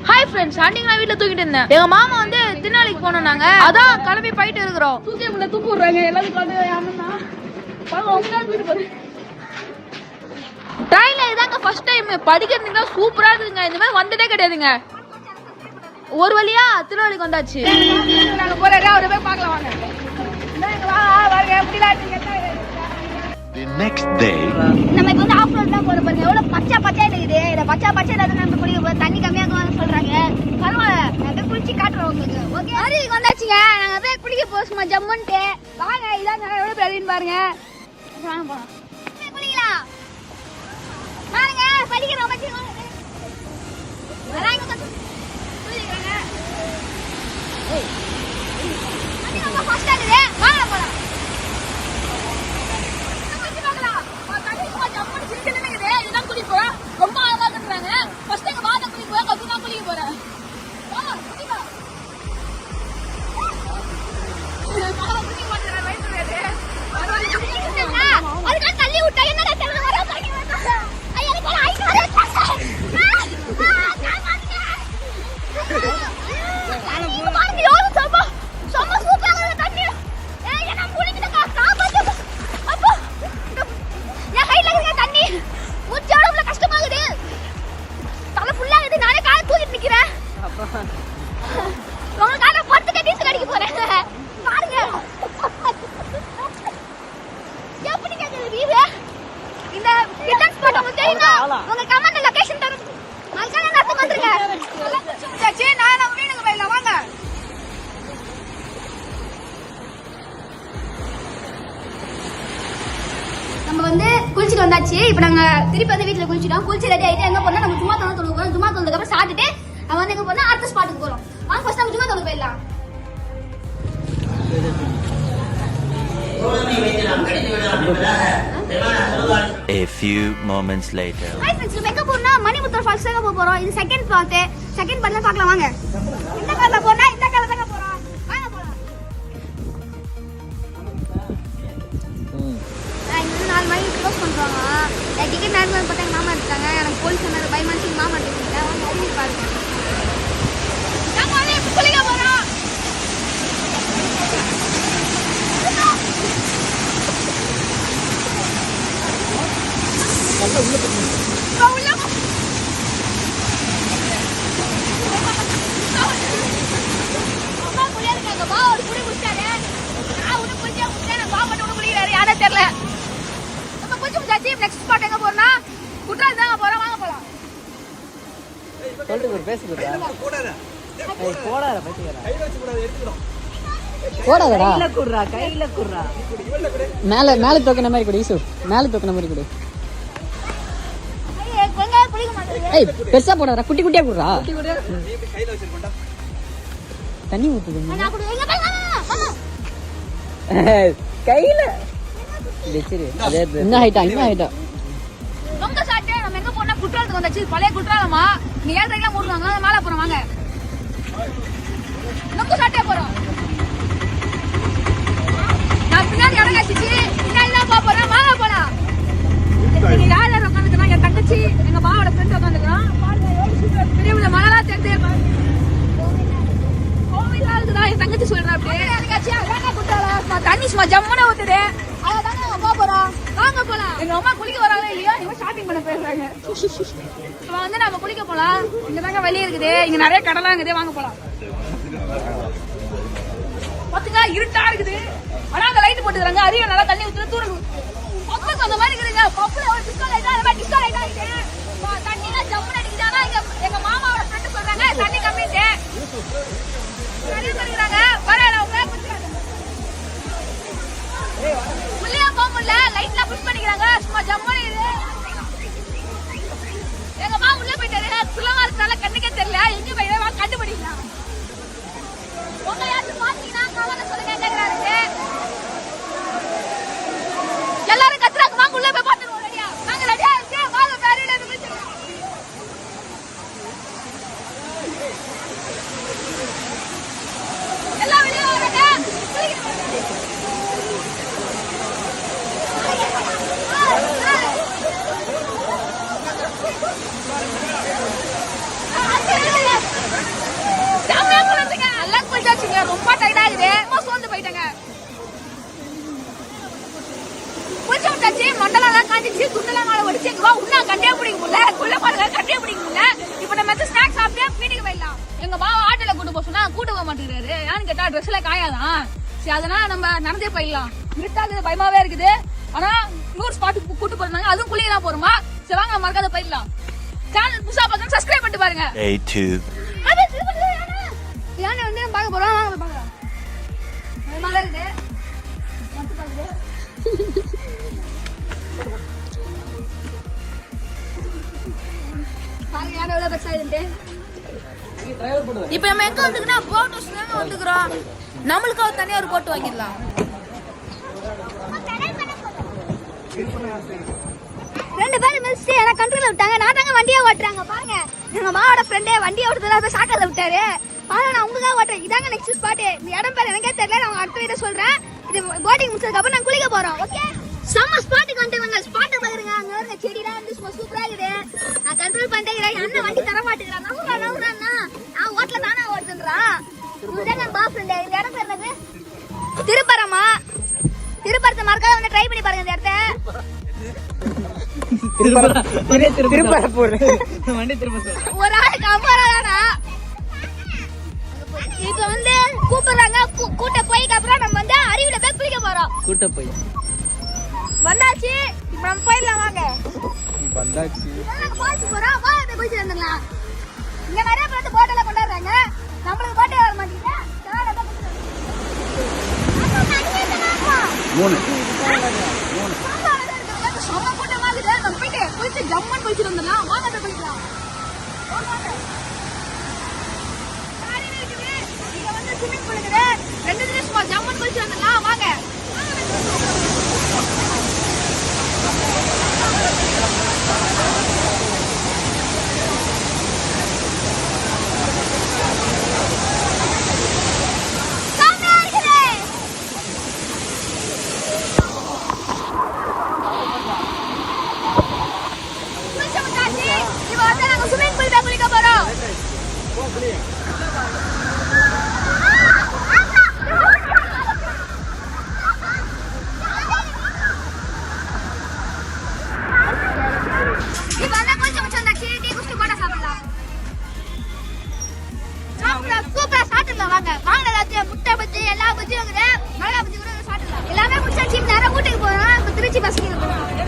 Hi friends, ஆண்டிங்க நான் வீட்டில் தூக்கிட்டு இருந்தேன். எங்க மாமா வந்து திருநாளைக்கு போனோம். நாங்க அதான் கிளம்பி போயிட்டு இருக்கிறோம். தூக்கி விடுறாங்க எல்லாத்துக்கும். ட்ரெயின்ல இதாங்க ஃபர்ஸ்ட் டைம் படிக்கிறதுக்கு சூப்பரா இருக்குங்க. இந்த மாதிரி வந்ததே கிடையாதுங்க. ஒரு வழியா திருநாளைக்கு வந்தாச்சு. நாங்க போறோம், அவரை போய் பார்க்கலாம் வாங்க. The next day நம்ம இப்ப வந்து ஆஃப் ரோட் தான் போற பாருங்க. எவ்வளவு பச்சை பச்சையா இருக்குது. இந்த பச்சை பச்சையா நம்ம குளிக்க போய் தண்ணி கம்மியாக சொல்றாங்க. பரவாயில்ல, நான் குளிச்சு காட்டுறோம் உங்களுக்கு. ஓகே, அருவிக்கு வந்தாச்சுங்க. நாங்க போய் குளிக்க போறோம் சும்மா ஜம்முன்ட்டு. வாங்க, இதான் எவ்வளவு பெரிய அருவின்னு பாருங்க. வாங்க போலாம், குளிக்கலாம். பாருங்க, படிக்கிறோம் வச்சுக்கோங்க. வராங்க கொஞ்சம் குளிக்கிறாங்க. அடி நம்ம ஃபர்ஸ்ட் ஆகுது. வாங்க போலாம். ரொம்ப ஆழமா கட்டுறாங்க. ஃபர்ஸ்ட் எங்க வாத குளிக்க போறேன், கொஞ்சமா குளிக்க போறேன். அதுக்காக தள்ளி விட்டா என்னடா தெரியல. வர உங்களுக்காக பத்து கட்டிட்டு அடிக்க போறேன். பாருங்க எப்படி கேக்குது வீடு. இந்த ரிட்டர்ன் ஸ்பாட் உங்களுக்கு தெரியுமா? உங்க கமெண்ட் லொகேஷன் தர அதுக்காக நான் வந்துருங்க. சரி, நான் நம்ம வீட்டுக்கு போயிடலாம் வாங்க. நம்ம வந்து குளிச்சுட்டு வந்தாச்சு. இப்போ நாங்க திருப்பி வந்து வீட்டுல குளிச்சிட்டோம். குளிச்சு ரெடி ஆயிட்டு எங்க போறோம்? நம்ம ஜும்மா தொழுக போறோம். ஜும்மா தொழுதுக்கு அப்புறம் சாப்பிட்டுட்டு அவன் வந்து எங்க போனா அடுத்த ஸ்பாட்டுக்கு போறோம். வாங்க ஃபர்ஸ்ட் நம்ம ஜும்மா தொழுக போயிடலாம். A few moments later. Hi friends, நம்ம எங்க போறோம்னா மணிமுத்தூர் ஃபால்ஸ் தான் போறோம். இது செகண்ட் பார்ட். செகண்ட் பார்ட்ல பார்க்கலாம் வாங்க. இந்த கார்ல போறோம், இந்த கார்ல தான் போறோம். வாங்க போலாம். இங்க 4 மணிக்கு க்ளோஸ் பண்றாங்க. டிக்கெட் நார்மல் பார்த்தா மாமா இருக்காங்க. எனக்கு போலீஸ் சொன்னாரு பை மந்த்ஸ் மாமா இருக்காங்க. வாங்க அறிவி பாருங்க. நம்ம வந்து குளிக்க போறோம். நெக்ஸ்ட் ஸ்பாட் எங்க போறோம்னா குற்றாலம் தான் போறோம். வாங்க போலாம். சொல்லிட்டு பேசுறா. ஏய் போடாத பைத்தியக்காரா. கையில வச்சு போடாத, எடுத்துறோம். போடாதடா. கையில குடுறா. மேல தூக்குன மாதிரி குடு யூசுப். மேல தூக்குன மாதிரி குடு. ஐயே கொஞ்சம் குளிக்க மாட்டேங்க. ஏய் பெருசா போடாதடா, குட்டி குட்டியா குடுறா. குட்டி குட்டியா. நீ இப்படி கையில வச்சிருக்கடா. தண்ணி ஊத்துது. நான் குடு. எங்க பாருங்க. கையில வெச்சிரு. அதே இன்ன ஹைட்டா. ரொம்ப சாட்டே நம்ம எங்க போறோம்னா குற்றாலத்துக்கு வந்தாச்சு. பழைய குற்றாலமா நீ 7:30க்கு மூடுவாங்க. மேல போறோம் வாங்க. ரொம்ப சாட்டே போறோம். நான் பின்னாடி இறங்காச்சு. பின்னாடி தான் போறேன். வாங்க போலாம். இங்க யார் யார் உட்காந்துக்கிறாங்க? என் தங்கச்சி, எங்க மாவோட ஃப்ரெண்ட் உட்காந்துக்கிறான். பெரிய மழை தெரிஞ்சு கோவிலா இருக்குதா என் தங்கச்சி சொல்றா. அப்படியே இறங்காச்சு. அதான் குற்றாலம் தண்ணி சும்மா ஜம்முன்னு ஊத்துது. அதான் நாங்க போறோம். வாங்க போலாம். எங்க அம்மா குளிக்க வராங்களா இல்லையா? இவங்க ஷாப்பிங் பண்ண போயிடுறாங்க. இப்போ வந்து நம்ம குளிக்க போலாம். இங்க தாங்க வழி இருக்குது. இங்க நிறைய கடலாம் இருக்குது. வாங்க போலாம். பாத்துங்க இருட்டா இருக்குது. ஆனா அந்த லைட் போட்டுக்கிறாங்க. அருவியை நல்லா தண்ணி ஊத்துது. தூரம் பப்புக்கு அந்த மாதிரி இருக்குதுங்க. பப்புல ஒரு டிஸ்கோ லைட்டா அந்த மாதிரி டிஸ்கோ லைட்டா இருக்குது. தண்ணிலாம் ஜம்முன்னு அடிக்குது. ஆனா எங்க மாமாவோட ஃப்ரெண்டு சொல்றாங்க தண்ணி கம்மிட்டு நிறைய பண்ணிக்கிறாங்க. பரவாயில்ல, அவங்க உள்ளே போக முடியல. லைட்லாம் புஷ் பண்ணிக்கிறாங்க. சும்மா ஜம்முன்னு இது. எங்க மா உள்ள போயிட்டாரு. குள்ளமா இருக்கனால கண்ணுக்கே தெரியல. எங்க போய் கண்டுபிடிக்கலாம். உங்க யாரும் பாத்தீங்கன்னா கவலை சொல்லுங்க. எல்லாரும் கத்துறாங்க. வாங்க உள்ள போய் பாத்துருவோம். ரெடியா நாங்க ரெடியா இருக்கு. வாங்க பேரியில இருந்து கட்டியே பிடிக்கல. இப்ப நம்ம ஸ்நாக்ஸ் சாப்பிட்டே வீட்டுக்கு போயிடலாம். எங்க பாவ ஆட்டோல கூட்டு போக சொன்னா கூட்டு போக மாட்டேங்கிறாரு. ஏன்னு கேட்டா ட்ரெஸ்ல காயாதான். சரி அதனால நம்ம நடந்தே போயிடலாம். இருட்டாகுது, பயமாவே இருக்குது. ஆனா இன்னொரு ஸ்பாட்டுக்கு கூட்டு போறாங்க, அதுவும் குளிக்க தான் போறோமா. சரி வாங்க மறக்காத போயிடலாம். சேனல் புதுசா பார்த்தா சப்ஸ்கிரைப் பண்ணிட்டு பாருங்க. Day 2. யானை வந்து பார்க்க போறோம், வாங்க போய் பார்க்கலாம். பயமாவே இருக்குது. வந்து பாக்குது. பாருங்க யானை எவ்வளவு பெருசா இருக்குன்ட்டு. இப்ப நம்ம எங்க வந்துக்கிறோம்? போட் ஹவுஸ்ல வந்துக்கிறோம். நம்மளுக்கு தனியா ஒரு போட்டு வாங்கிடலாம். ரெண்டு பேரும் மிஸ் எனக்கு கண்ட்ரோல விட்டாங்க. நான் தாங்க வண்டியை ஓட்டுறாங்க. பாருங்க எங்க மாவோட ஃப்ரெண்டே வண்டியை ஓட்டுறதுல போய் சாக்கல விட்டாரு. பாருங்க நான் உங்களுக்காக ஓட்டுறேன். இதாங்க நெக்ஸ்ட் ஸ்பாட். இந்த இடம் பேர் எனக்கே தெரியல. நான் அடுத்த வீடியோ சொல்றேன். இது போட்டிங் முடிச்சதுக்கு அப்புறம் நான் குளிக்க போறோம். ஓகே செம்ம ஸ்பாட்டுக்கு வந்துட்டாங்க. ஸ்பாட்டை பாருங்க. அங்க இருக்க செடிலாம் வந்து சும்மா சூப்பரா இருக்குது. நான் கண்ட்ரோல் பண்ணிட்டேன். அண்ணன் வண்டி தர மாட்டேங்கிறான். நவுறான்னா நான் ஓட்டல தானே ஓட்டுன்றான். இதுதான் என் பாய் ஃப்ரெண்ட். இந்த இடம் பேர் என்னது? திருப்பரமா. திருப்பரத்தை மறக்காத வந்து ட்ரை பண்ணி பாருங்க இந்த இடத்த. திருப்பரப்பூர் வண்டி திரும்ப ஒரு ஆளுக்கு 50 ரூபா. இப்ப வந்து கூப்பிடுறாங்க. கூட்ட போய்க்கு அப்புறம் நம்ம வந்து அருவில போய் குளிக்க போறோம். கூட்ட போய் வந்தாச்சு. இப்ப நம்ம போயிடலாம் வாங்க. வந்தாச்சு. போயிட்டு போறோம். வா போய் போயிட்டு வந்துடலாம். இங்க நிறைய பேர் போட்டல கொண்டாடுறாங்க. நம்மளுக்கு போட்டே வர மாட்டீங்க. 3 செம்ம கூட்டமா இருக்குது. நம்ம போயிட்டு குளிச்சு ஜம்மன் குளிச்சுட்டு வந்துடலாம். வாங்க போய் குளிக்கலாம். இங்க வந்து ஸ்விமிங் பூல் இருக்குது. 2 நிமிஷம் ஜம்மன் குளிச்சு வந்துடலாம். வாங்க. செம்மையா இருக்குது. குளிச்சு வந்தாச்சு. இப்ப வந்து நாங்க ஸ்விமிங் பூல் தான் குளிக்க போறோம். இப்ப வந்து கொஞ்சம் வந்தாச்சு. டீ குடிச்சு போட்டா சாப்பிடலாம். சூப்பரா சாப்பிடலாம். வாங்க வாங்க. எல்லாத்தையும் முட்டை பஜ்ஜி எல்லா பஜ்ஜியும் இருக்குது. மிளகா பஜ்ஜி கூட சாப்பிடலாம். எல்லாமே முடிச்சாச்சு. நேரம் வீட்டுக்கு போறோம். இப்ப திருச்சி பஸ் போறோம்.